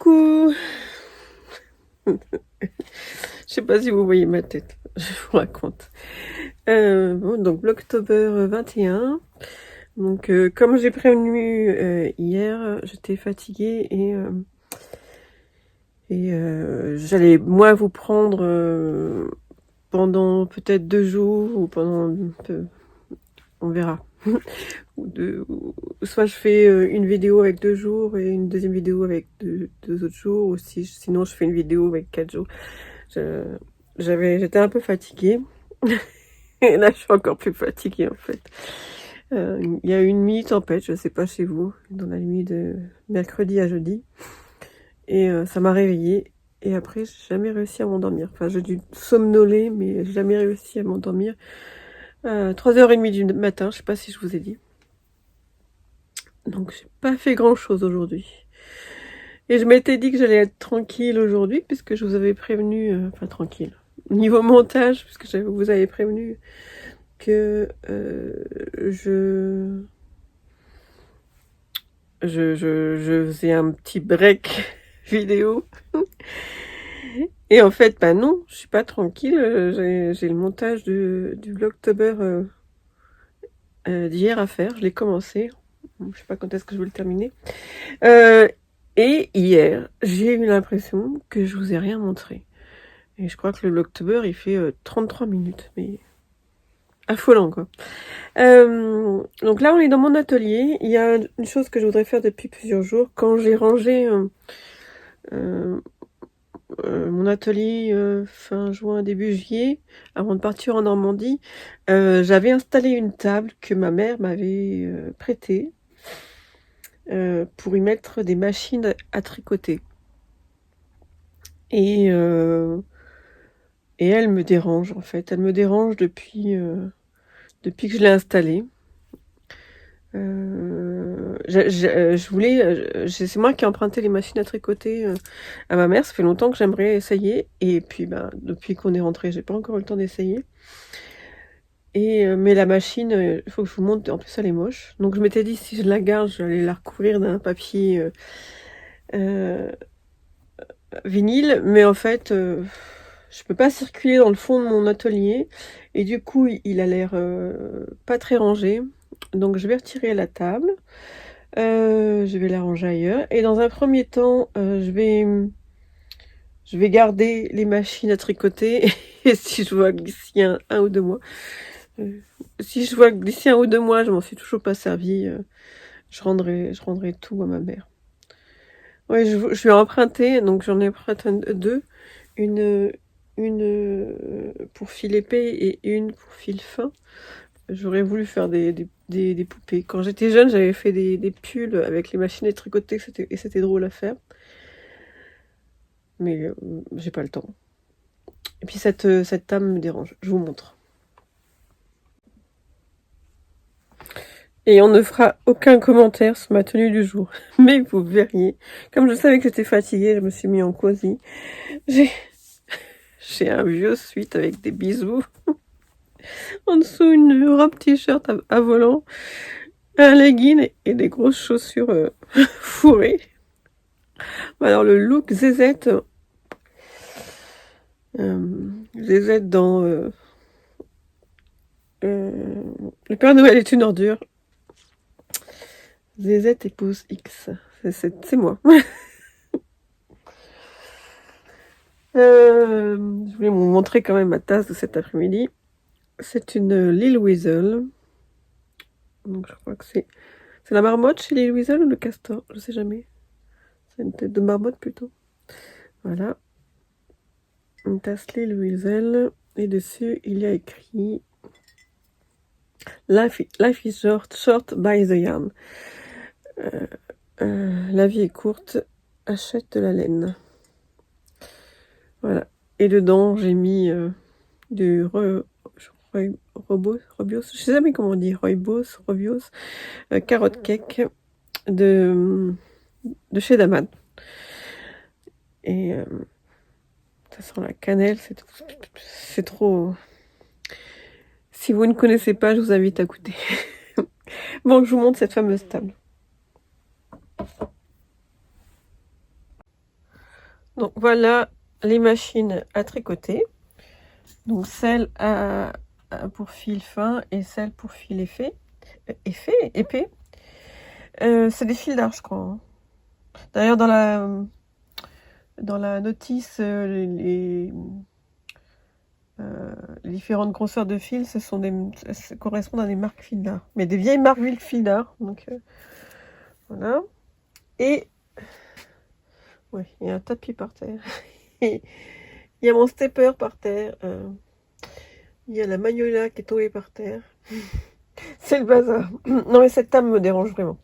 Coucou. Je sais pas si vous voyez ma tête, je vous raconte. Bon, donc l'octobre 21. Donc comme j'ai prévenu hier, j'étais fatiguée et j'allais moi vous prendre pendant peut-être 2 jours ou pendant un peu, on verra. Soit je fais une vidéo avec 2 jours et une deuxième vidéo avec deux autres jours, ou sinon je fais une vidéo avec 4 jours. J'étais un peu fatiguée. Et là, je suis encore plus fatiguée, en fait. Il y a eu une mini-tempête, je sais pas chez vous, dans la nuit de mercredi à jeudi. Et ça m'a réveillée. Et après, j'ai jamais réussi à m'endormir. Enfin, j'ai dû somnoler, mais j'ai jamais réussi à m'endormir. 3h30 du matin, je sais pas si je vous ai dit. Donc, j'ai pas fait grand-chose aujourd'hui. Et je m'étais dit que j'allais être tranquille aujourd'hui, puisque je vous avais prévenu... enfin, tranquille. Niveau montage, puisque je vous avais prévenu que je faisais un petit break vidéo. Et en fait, bah non, je suis pas tranquille. J'ai le montage du Vlogtober d'hier à faire. Je l'ai commencé. Je sais pas quand est-ce que je vais le terminer. Et hier, j'ai eu l'impression que je vous ai rien montré. Et je crois que le Vlogtober, il fait 33 minutes. Mais affolant, quoi. Donc là, on est dans mon atelier. Il y a une chose que je voudrais faire depuis plusieurs jours. Quand j'ai rangé mon atelier fin juin, début juillet, avant de partir en Normandie, j'avais installé une table que ma mère m'avait prêtée pour y mettre des machines à tricoter. Et elle me dérange, en fait. Elle me dérange depuis que je l'ai installée. C'est moi qui ai emprunté les machines à tricoter à ma mère. Ça fait longtemps que j'aimerais essayer, et puis depuis qu'on est rentré, j'ai pas encore eu le temps d'essayer. Mais la machine, il faut que je vous montre. En plus, elle est moche. Donc je m'étais dit, si je la garde, j'allais la recouvrir d'un papier vinyle, mais en fait, je peux pas circuler dans le fond de mon atelier, et du coup, il a l'air pas très rangé. Donc je vais retirer la table. Je vais la ranger ailleurs. Et dans un premier temps, je vais garder les machines à tricoter. Et si je vois que d'ici un ou 2 mois, si je vois que d'ici 1 ou 2 mois, je m'en suis toujours pas servi, je rendrai tout à ma mère. Ouais, je lui ai emprunté, donc j'en ai emprunté deux. Une pour fil épais et une pour fil fin. J'aurais voulu faire des poupées. Quand j'étais jeune, j'avais fait des pulls avec les machines à tricoter, et c'était drôle à faire. Mais j'ai pas le temps. Et puis cette table me dérange. Je vous montre. Et on ne fera aucun commentaire sur ma tenue du jour. Mais vous verriez. Comme je savais que j'étais fatiguée, je me suis mis en cosy. J'ai un vieux sweat avec des bisous. En dessous, une robe t-shirt à volant, un legging et des grosses chaussures fourrées. Alors le look zézette, dans le Père Noël est une ordure. Zézette épouse X. C'est moi. Je voulais vous montrer quand même ma tasse de cet après-midi. C'est une Lil Weasel. Donc je crois que c'est la marmotte chez Lil Weasel ou le castor, je sais jamais. C'est une tête de marmotte plutôt. Voilà. Une tasse Lil Weasel. Et dessus, il y a écrit Life is short by the yarn. La vie est courte, achète de la laine. Voilà. Et dedans, j'ai mis du Robios, je sais jamais comment on dit, Robios, carotte cake de chez Daman. Et ça sent la cannelle, c'est trop... Si vous ne connaissez pas, je vous invite à goûter. Bon, je vous montre cette fameuse table. Donc voilà les machines à tricoter. Donc celle pour fil fin et celle pour fil épais. C'est des fils d'art, je crois, hein. D'ailleurs, dans la notice, les différentes grosseurs de fils, ça correspond à des marques fil d'art. Mais des vieilles marques fil d'art. Donc voilà. Et ouais, il y a un tapis par terre. Il y a mon stepper par terre. Il y a la magnolia qui est tombée par terre. C'est le bazar. Non mais cette table me dérange vraiment.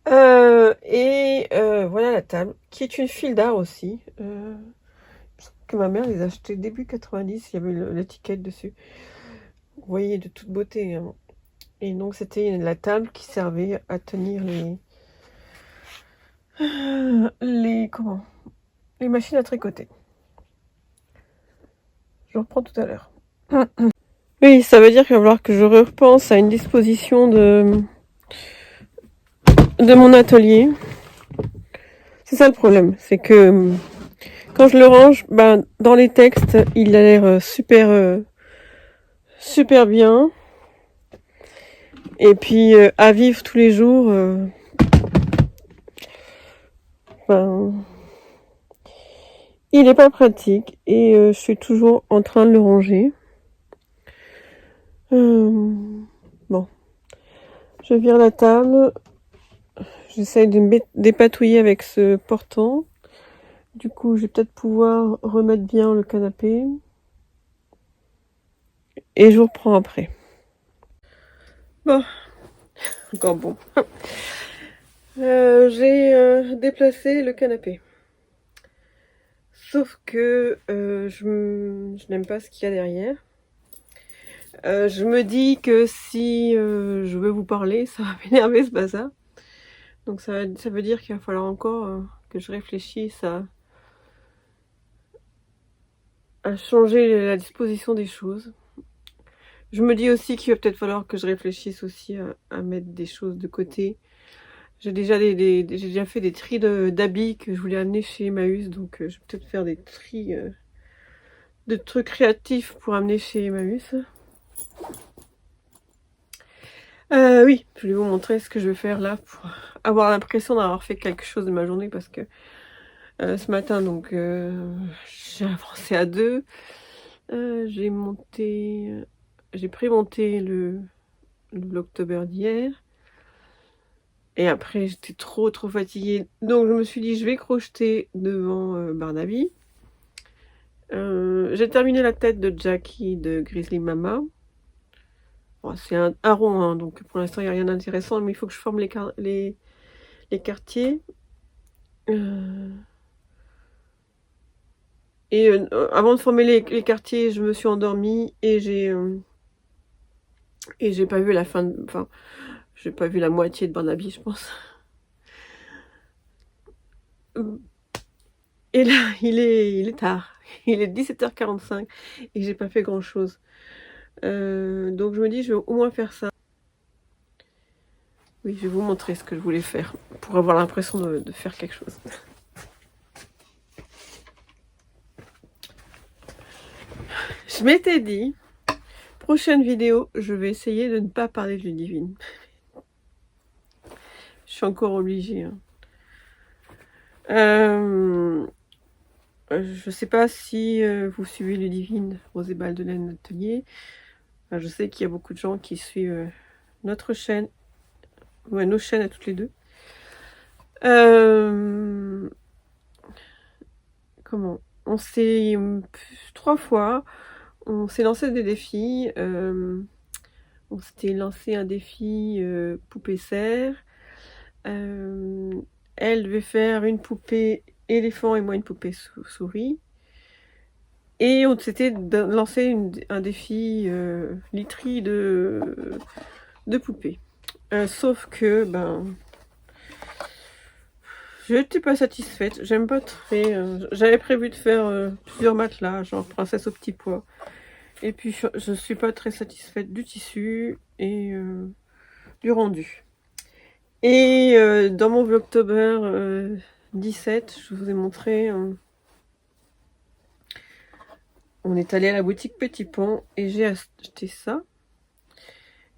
Voilà la table, qui est une file d'art aussi. Que ma mère les a achetés début 90, il y avait l'étiquette dessus. Vous voyez, de toute beauté, hein. Et donc c'était la table qui servait à tenir les machines à tricoter. Je reprends tout à l'heure. Oui, ça veut dire qu'il va falloir que je repense à une disposition de mon atelier. C'est ça le problème, c'est que quand je le range, ben, dans les textes, il a l'air super bien. Et puis à vivre tous les jours, ben, il n'est pas pratique et je suis toujours en train de le ranger. Bon, je vire la table. J'essaye de me dépatouiller avec ce portant. Du coup, je vais peut-être pouvoir remettre bien le canapé. Et je vous reprends après. Bon, encore bon. J'ai déplacé le canapé. Sauf que je n'aime pas ce qu'il y a derrière. Je me dis que si je veux vous parler, ça va m'énerver ce bazar. Donc ça veut dire qu'il va falloir encore que je réfléchisse à changer la disposition des choses. Je me dis aussi qu'il va peut-être falloir que je réfléchisse aussi à mettre des choses de côté. J'ai déjà fait des tris d'habits que je voulais amener chez Emmaüs, donc je vais peut-être faire des tris de trucs créatifs pour amener chez Emmaüs. Oui, je vais vous montrer ce que je vais faire là pour avoir l'impression d'avoir fait quelque chose de ma journée, parce que ce matin, donc j'ai avancé à 2. J'ai prémonté le Vlogtober d'hier. Et après, j'étais trop fatiguée. Donc je me suis dit, je vais crocheter devant Barnaby. J'ai terminé la tête de Jackie de Grizzly Mama. Bon, c'est un rond, hein, donc pour l'instant il n'y a rien d'intéressant, mais il faut que je forme les quartiers. Avant de former les quartiers, je me suis endormie et j'ai pas vu la fin, enfin, j'ai pas vu la moitié de Barnaby, je pense. Et là, il est tard. Il est 17h45 et j'ai pas fait grand chose. Donc je me dis, je vais au moins faire ça. Oui, je vais vous montrer ce que je voulais faire pour avoir l'impression de faire quelque chose. Je m'étais dit, prochaine vidéo, je vais essayer de ne pas parler de Ludivine. Je suis encore obligée, hein. Je sais pas si vous suivez Ludivine, Rosée Baldelaine Atelier. Je sais qu'il y a beaucoup de gens qui suivent notre chaîne, ouais, nos chaînes à toutes les deux. Comment? On s'est 3 fois, on s'est lancé des défis. On s'était lancé un défi poupée serre. Elle devait faire une poupée éléphant et moi une poupée souris. Et on s'était lancé un défi literie de poupées. Sauf que, ben, je n'étais pas satisfaite. J'aime pas très. J'avais prévu de faire plusieurs matelas, genre princesse au petit pois. Et puis, je suis pas très satisfaite du tissu et du rendu. Et dans mon Vlogtober 17, je vous ai montré on est allé à la boutique Petit Pont et j'ai acheté ça.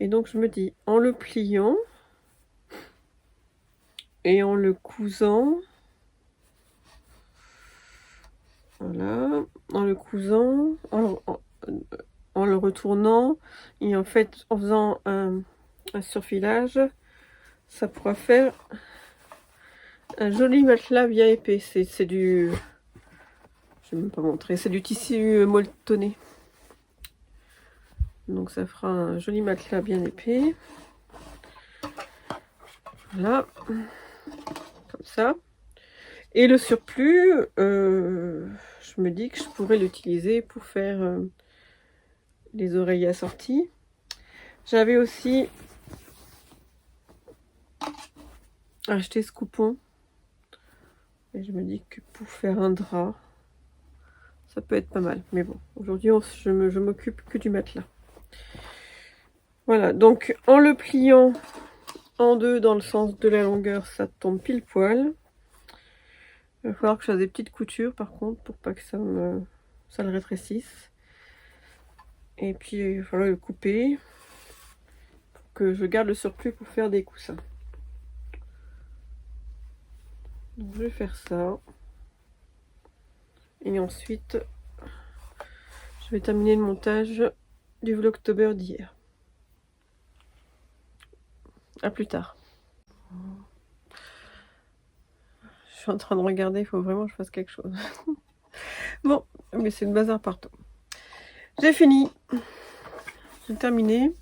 Et donc je me dis, en le pliant et en le cousant, voilà, en le cousant, en le retournant et en fait en faisant un surfilage, ça pourra faire un joli matelas bien épais. C'est du, je vais même pas montrer, c'est du tissu molletonné. Donc ça fera un joli matelas bien épais. Voilà, comme ça. Et le surplus, je me dis que je pourrais l'utiliser pour faire les oreillers assortis. J'avais aussi acheté ce coupon. Et je me dis que pour faire un drap, ça peut être pas mal. Mais bon, aujourd'hui, je m'occupe que du matelas. Voilà, donc en le pliant en deux dans le sens de la longueur, ça tombe pile poil. Il va falloir que je fasse des petites coutures par contre pour pas que ça le rétrécisse. Et puis il va falloir le couper pour que je garde le surplus pour faire des coussins. Donc je vais faire ça. Et ensuite, je vais terminer le montage du vlogtober d'hier. À plus tard. Je suis en train de regarder, il faut vraiment que je fasse quelque chose. Bon, mais c'est le bazar partout. J'ai fini. J'ai terminé.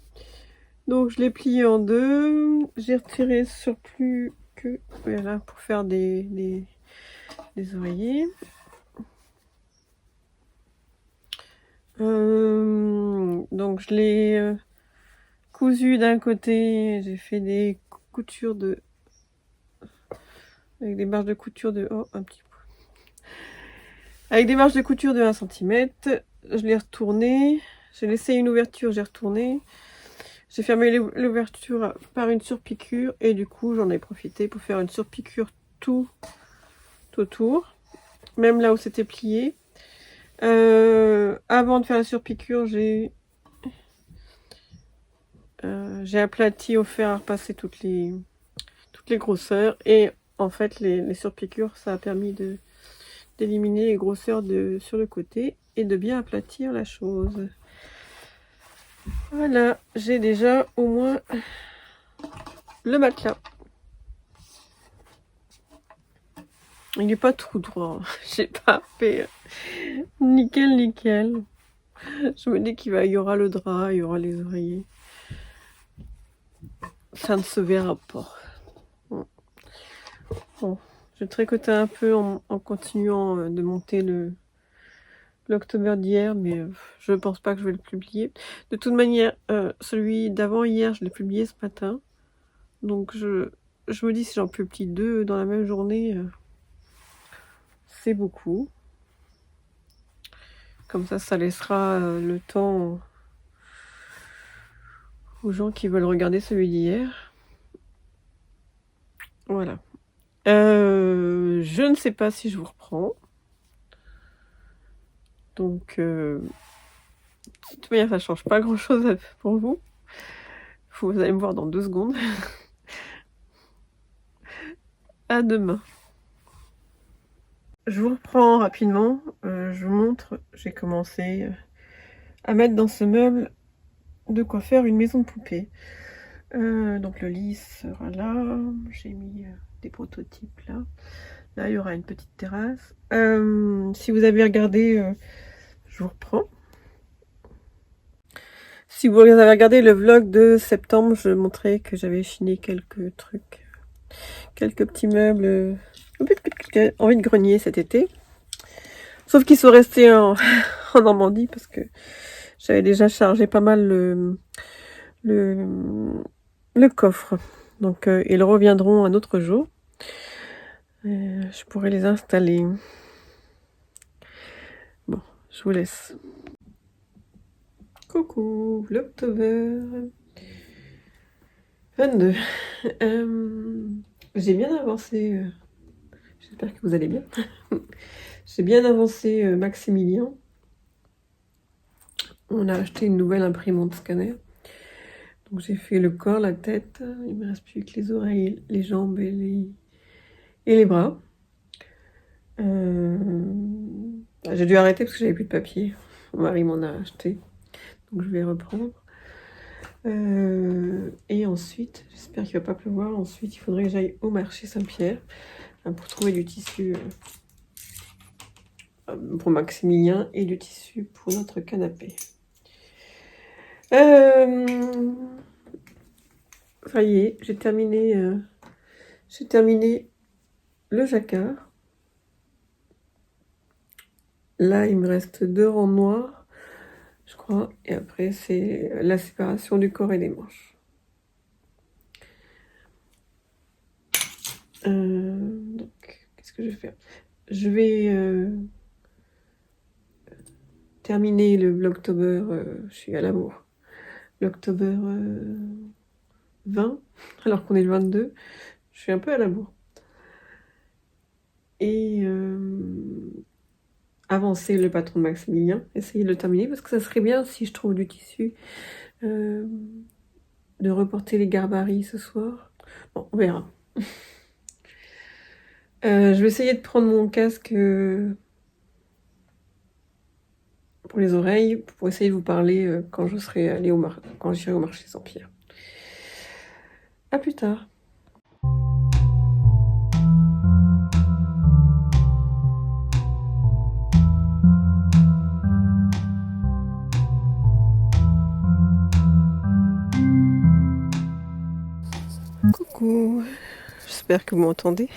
Donc je l'ai plié en deux. J'ai retiré ce surplus que voilà pour faire des oreillers. Donc je l'ai cousu d'un côté. J'ai fait des coutures de avec des marges de couture de un petit peu. Avec des marges de couture de 1 cm. Je l'ai retourné. J'ai laissé une ouverture, j'ai retourné. J'ai fermé l'ouverture par une surpiqûre et du coup j'en ai profité pour faire une surpiqûre tout autour, même là où c'était plié. Avant de faire la surpiqûre, j'ai aplati au fer à repasser toutes les grosseurs et en fait les surpiqûres ça a permis d'éliminer les grosseurs sur le côté et de bien aplatir la chose. Voilà, j'ai déjà au moins le matelas. Il n'est pas tout droit. J'ai pas fait nickel. Je me dis qu'il y aura le drap, il y aura les oreillers. Ça ne se verra pas. Bon, je tricotais un peu en continuant de monter l'octobre d'hier, mais je pense pas que je vais le publier. De toute manière, celui d'avant hier, je l'ai publié ce matin. Donc je me dis si j'en publie 2 dans la même journée, c'est beaucoup. Comme ça laissera le temps aux gens qui veulent regarder celui d'hier. Voilà. Je ne sais pas si je vous reprends. Donc, de toute manière, ça ne change pas grand-chose pour vous. Vous allez me voir dans 2 secondes. À demain. Je vous reprends rapidement. Je vous montre. J'ai commencé à mettre dans ce meuble de quoi faire une maison de poupée. Donc le lit sera là. J'ai mis des prototypes là. Là, il y aura une petite terrasse. Si vous avez regardé, je vous reprends. Si vous avez regardé le vlog de septembre, je montrais que j'avais fini quelques trucs. Quelques petits meubles en vide-grenier cet été. Sauf qu'ils sont restés en Normandie parce que j'avais déjà chargé pas mal le coffre. Donc ils reviendront un autre jour. Je pourrais les installer. Bon, je vous laisse. Coucou, l'octobre 22. J'ai bien avancé. J'espère que vous allez bien. J'ai bien avancé Maximilien. On a acheté une nouvelle imprimante scanner. Donc j'ai fait le corps, la tête. Il me reste plus que les oreilles, les jambes et les bras. J'ai dû arrêter parce que j'avais plus de papier. Mon mari m'en a acheté. Donc je vais reprendre. Et ensuite, j'espère qu'il va pas pleuvoir. Ensuite, il faudrait que j'aille au marché Saint-Pierre pour trouver du tissu pour Maximilien et du tissu pour notre canapé. Ça y est, j'ai terminé le jacquard. Là, il me reste 2 rangs noirs, je crois, et après c'est la séparation du corps et des manches. Donc, qu'est-ce que je vais faire? Je vais terminer le Vlogtober, je suis à l'amour, l'October 20, alors qu'on est le 22, je suis un peu à l'amour. Et avancer le patron de Maximilien, essayer de le terminer, parce que ça serait bien si je trouve du tissu, de reporter les garbaries ce soir. Bon, on verra. Je vais essayer de prendre mon casque pour les oreilles, pour essayer de vous parler quand je serai allée quand j'irai au marché Saint-Pierre. À plus tard. Coucou, j'espère que vous m'entendez.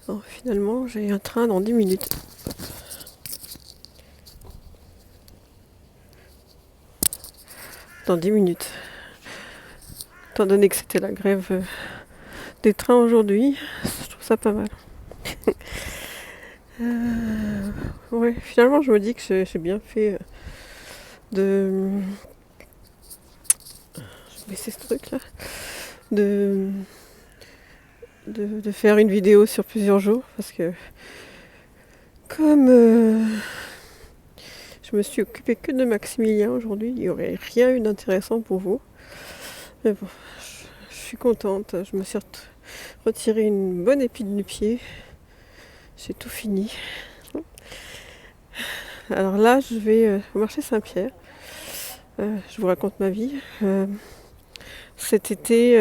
Alors, finalement, j'ai un train dans 10 minutes. Dans 10 minutes. Étant donné que c'était la grève des trains aujourd'hui, je trouve ça pas mal. Ouais, finalement, je me dis que j'ai bien fait de... Je vais baisser ce truc là. De faire une vidéo sur plusieurs jours, parce que comme je me suis occupée que de Maximilien aujourd'hui, il n'y aurait rien eu d'intéressant pour vous. Mais bon, je suis contente, je me suis retiré une bonne épine du pied. J'ai tout fini. Alors là, je vais au marché Saint-Pierre. Je vous raconte ma vie. Cet été,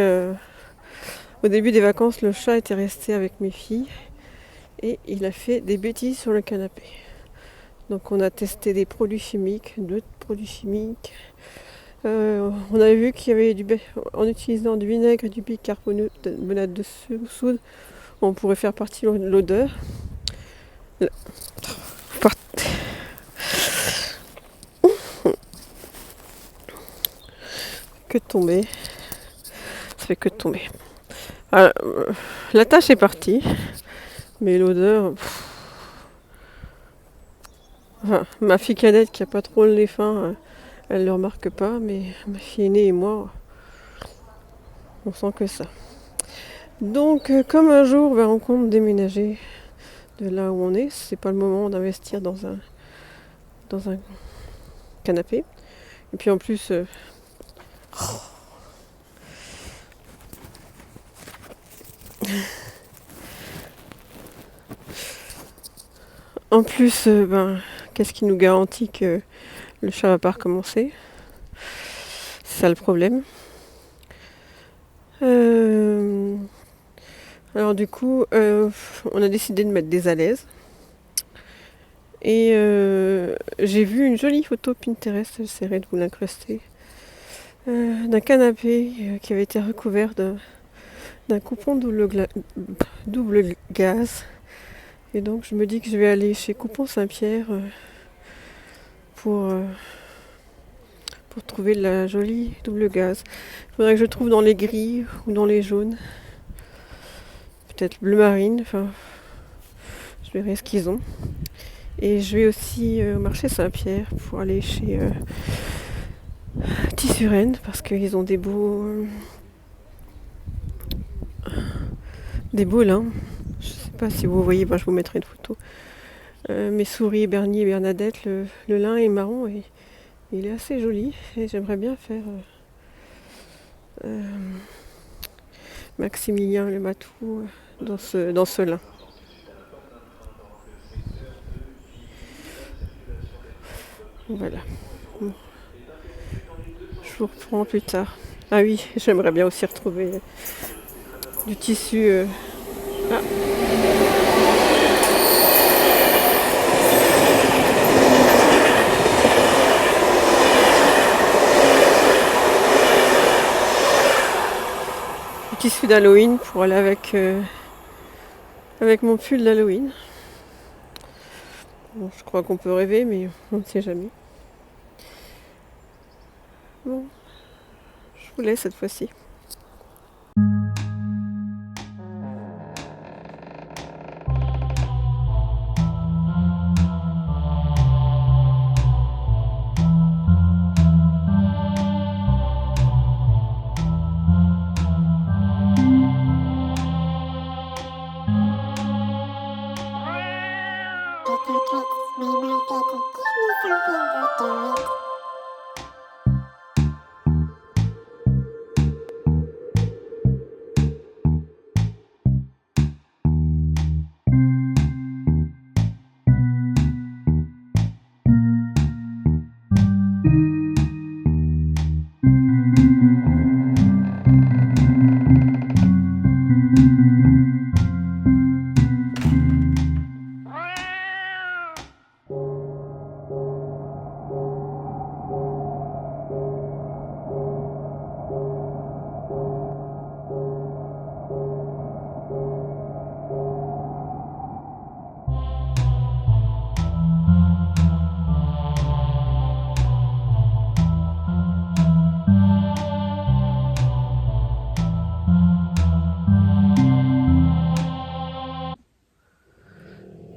au début des vacances, le chat était resté avec mes filles et il a fait des bêtises sur le canapé. Donc on a testé des produits chimiques, d'autres produits chimiques. On a vu qu'il y avait en utilisant du vinaigre et du bicarbonate de soude, on pourrait faire partie de l'odeur. Que de tomber. Ça fait que de tomber. Alors, la tâche est partie, mais l'odeur... Enfin, ma fille cadette qui a pas trop le nez fin, elle ne le remarque pas, mais ma fille aînée et moi, on sent que ça. Donc, comme un jour, on compte déménager de là où on est, c'est pas le moment d'investir dans un canapé. Et puis en plus, qu'est-ce qui nous garantit que le chat va pas recommencer? C'est ça le problème. Alors du coup, on a décidé de mettre des alaises. Et j'ai vu une jolie photo Pinterest, j'essaierai de vous l'incruster, d'un canapé qui avait été recouvert d'un coupon double gaz. Et donc je me dis que je vais aller chez Coupon Saint-Pierre pour trouver de la jolie double gaz. Il faudrait que je trouve dans les gris ou dans les jaunes. Peut-être bleu marine, enfin je verrai ce qu'ils ont. Et je vais aussi au marché Saint-Pierre pour aller chez Tissuren parce qu'ils ont des beaux lins. Je sais pas si vous voyez, je vous mettrai une photo. Mes souris Bernie et Bernadette, le lin est marron et Il est assez joli et j'aimerais bien faire Maximilien le Matou dans ce lin. Voilà. Bon, je vous reprends plus tard. Ah oui, j'aimerais bien aussi retrouver du tissu. Ah, du tissu d'Halloween pour aller avec mon pull d'Halloween. Bon, je crois qu'on peut rêver, mais on ne sait jamais. Bon, je vous laisse cette fois-ci.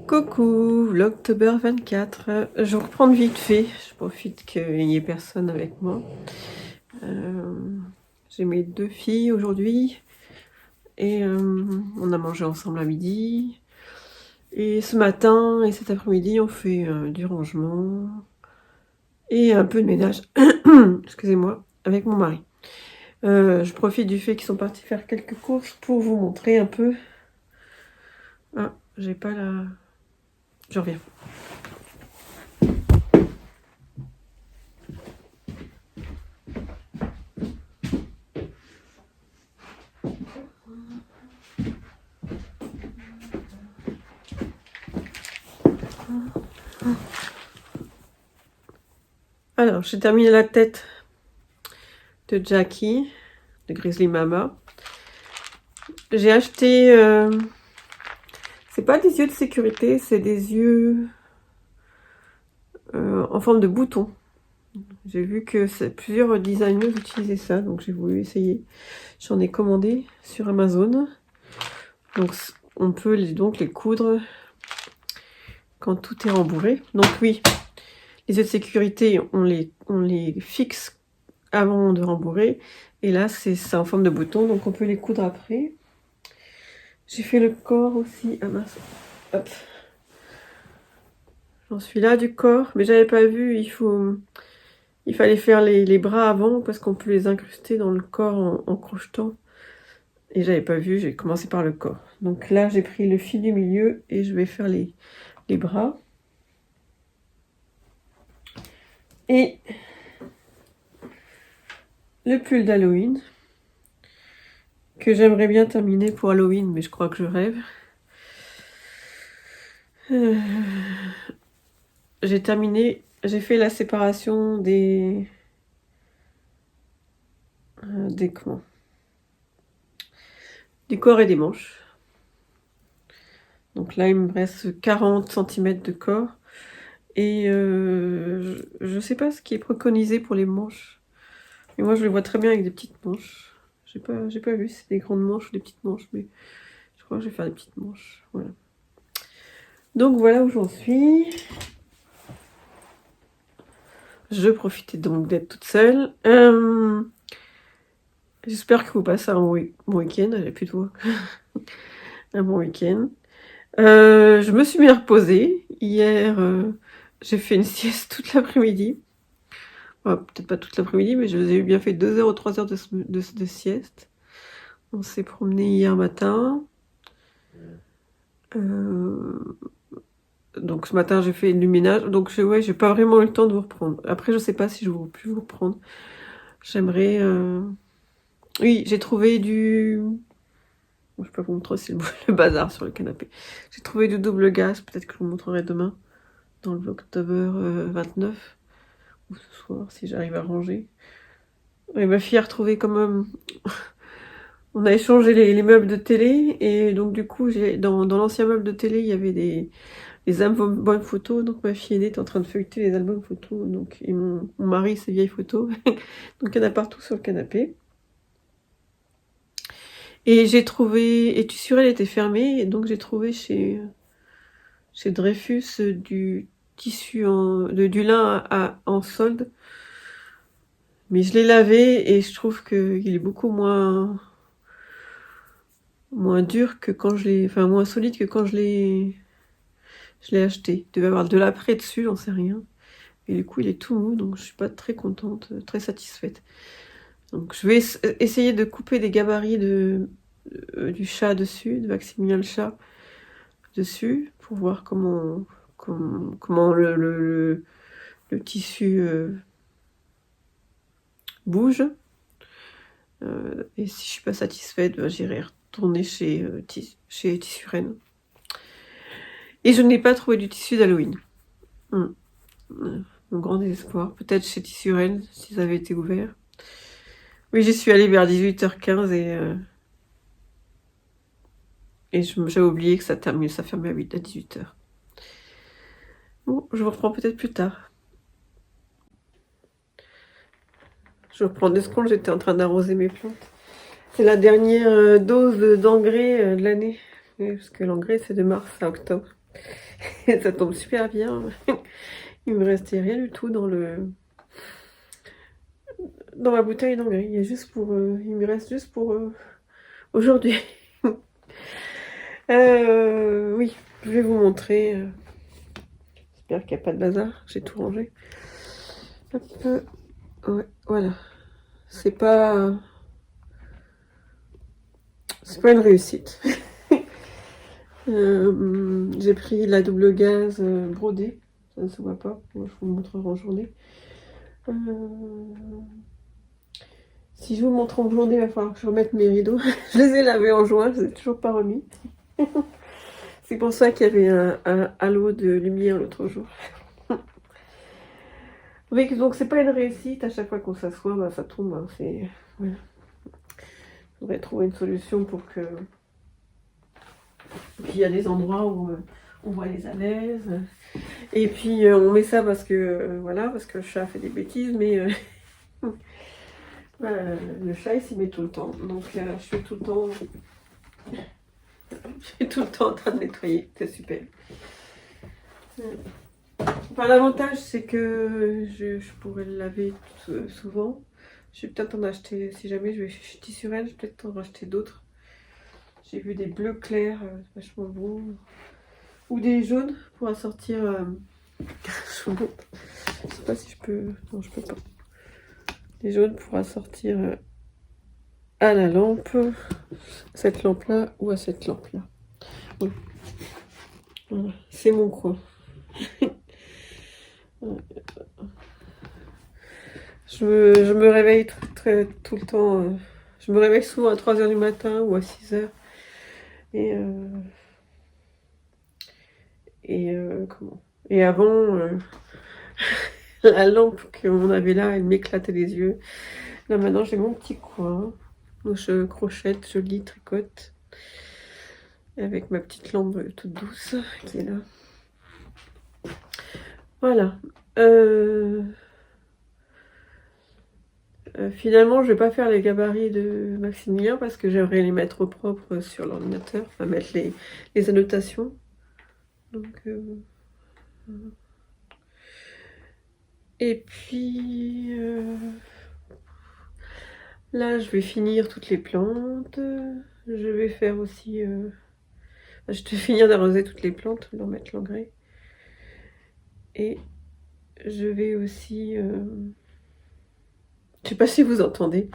Coucou, l'October 24. Je vais reprendre vite fait. Je profite qu'il n'y ait personne avec moi. J'ai mes 2 filles aujourd'hui. Et on a mangé ensemble à midi. Et ce matin et cet après-midi, on fait du rangement. Et un peu de ménage. Excusez-moi, avec mon mari. Je profite du fait qu'ils sont partis faire quelques courses pour vous montrer un peu. Ah, j'ai pas la... Je reviens. Alors, j'ai terminé la tête de Jackie, de Grizzly Mama. J'ai acheté... c'est pas des yeux de sécurité, c'est des yeux en forme de bouton. J'ai vu que plusieurs designers utilisaient ça, donc j'ai voulu essayer. J'en ai commandé sur Amazon. Donc on peut donc les coudre quand tout est rembourré. Donc oui, les yeux de sécurité, on les fixe avant de rembourrer. Et là, c'est en forme de bouton, donc on peut les coudre après. J'ai fait le corps aussi. Ah mince. Hop. J'en suis là du corps, mais j'avais pas vu, il fallait faire les bras avant parce qu'on peut les incruster dans le corps en crochetant. Et j'avais pas vu, j'ai commencé par le corps. Donc là, j'ai pris le fil du milieu et je vais faire les bras. Et le pull d'Halloween que j'aimerais bien terminer pour Halloween, mais je crois que je rêve. J'ai terminé, j'ai fait la séparation des comment, du corps et des manches. Donc là, il me reste 40 cm de corps. Et je sais pas ce qui est préconisé pour les manches. Mais moi, je les vois très bien avec des petites manches. J'ai pas vu si c'est des grandes manches ou des petites manches, mais je crois que je vais faire des petites manches. Voilà. Donc voilà où j'en suis. Je profitais donc d'être toute seule. J'espère que vous passez un bon week-end. J'ai plus de voix. Un bon week-end. Je me suis mis à reposer. Hier, j'ai fait une sieste toute l'après-midi. peut-être pas toute l'après-midi, mais je vous ai bien fait 2 heures ou 3 heures de sieste. On s'est promené hier matin. Donc ce matin j'ai fait du ménage. Donc ouais, j'ai pas vraiment eu le temps de vous reprendre. Après je sais pas si je vais plus vous reprendre. J'aimerais... Oui, j'ai trouvé du... Je sais pas vous montrer, c'est le bazar sur le canapé. J'ai trouvé du double gaz, peut-être que je vous montrerai demain. Dans le Vlogtober 29. Ou ce soir, si j'arrive à ranger. Et ma fille a retrouvé quand même... On a échangé les meubles de télé. Et donc du coup, dans l'ancien meuble de télé, il y avait les albums photos. Donc ma fille aînée est en train de feuilleter les albums photos. Donc, et mon mari, ses vieilles photos. Donc il y en a partout sur le canapé. Et j'ai trouvé... Et Tissurel était fermé. Et donc j'ai trouvé chez Dreyfus du tissu, du lin en solde. Mais je l'ai lavé et je trouve qu'il est beaucoup moins dur que quand je l'ai... Enfin, moins solide que quand je l'ai acheté. Il devait avoir de l'après dessus, j'en sais rien. Et du coup, il est tout mou, donc je suis pas très contente, très satisfaite. Donc je vais essayer de couper des gabarits du chat dessus, de Maximilien le chat dessus, pour voir comment le tissu bouge. Et si je suis pas satisfaite, ben, j'irai retourner chez Tissuren. Et je n'ai pas trouvé du tissu d'Halloween. Mon grand désespoir. Peut-être chez Tissuren, s'ils avaient été ouverts. Oui, j'y suis allée vers 18h15 et j'avais oublié que ça fermait à 18h. Bon, je vous reprends peut-être plus tard. Je reprends des secondes, j'étais en train d'arroser mes plantes. C'est la dernière dose d'engrais de l'année. Oui, parce que l'engrais, c'est de mars à octobre. Et ça tombe super bien. Il me restait rien du tout dans ma bouteille d'engrais. Il me reste juste pour aujourd'hui. Oui, je vais vous montrer. J'espère qu'il n'y a pas de bazar. J'ai tout rangé. Hop. Ouais, voilà. C'est pas une réussite. J'ai pris la double gaz brodée. Ça ne se voit pas. Moi, je vous le montrerai en journée. Si je vous le montre en journée, il va falloir que je remette mes rideaux. Je les ai lavés en juin, je les ai toujours pas remis. C'est pour ça qu'il y avait un halo de lumière l'autre jour. Oui, donc c'est pas une réussite. À chaque fois qu'on s'assoit, bah, ça tombe. Hein, voilà. Il faudrait trouver une solution pour que... Puis il y a des endroits où on voit les alaises. Et puis on met ça parce que voilà, parce que le chat fait des bêtises, mais le chat il s'y met tout le temps. Donc je suis tout le temps en train de nettoyer. C'est super. Enfin, l'avantage c'est que je pourrais le laver souvent. Je vais peut-être en acheter, si jamais je vais chez Tissurel, je vais peut-être en racheter d'autres. J'ai vu des bleus clairs, vachement beaux. Ou des jaunes pour assortir. Je sais pas si je peux. Non, je peux pas. Des jaunes pour assortir à la lampe. Cette lampe-là ou à cette lampe-là. Oui. Voilà. C'est mon coin. Je me réveille tout le temps. Je me réveille souvent à 3h du matin ou à 6h. Et avant, la lampe qu'on avait là, elle m'éclatait les yeux. Là maintenant j'ai mon petit coin où je crochette, je lis, tricote. Avec ma petite lampe toute douce qui est là. Voilà. Finalement, je vais pas faire les gabarits de Maximilien parce que j'aimerais les mettre au propre sur l'ordinateur, enfin mettre les annotations. Donc, et puis là, je vais finir toutes les plantes. Je vais faire aussi... je vais finir d'arroser toutes les plantes, leur mettre l'engrais. Et je vais aussi Je sais pas si vous entendez.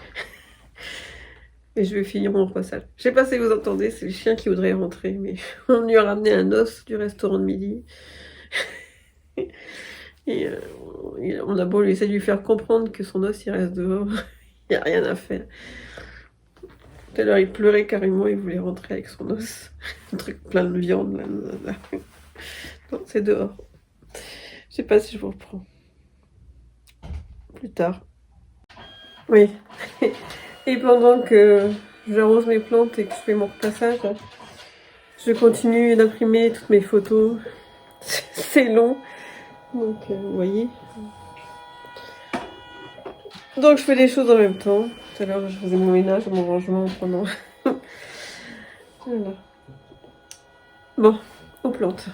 Et je vais finir mon repassage. Je sais pas si vous entendez, c'est le chien qui voudrait rentrer, mais on lui a ramené un os du restaurant de midi. Et on a beau essayer de lui faire comprendre que son os il reste dehors, il n'y a rien à faire. Tout à l'heure il pleurait carrément, il voulait rentrer avec son os. Un truc plein de viande là. Non, c'est dehors. Je sais pas si je vous reprends. Plus tard. Oui. Et pendant que j'arrose mes plantes et que je fais mon repassage, je continue d'imprimer toutes mes photos. C'est long. Donc, vous voyez. Donc, je fais des choses en même temps. Tout à l'heure, je faisais mon ménage, mon rangement pendant. Voilà. Bon, aux plantes.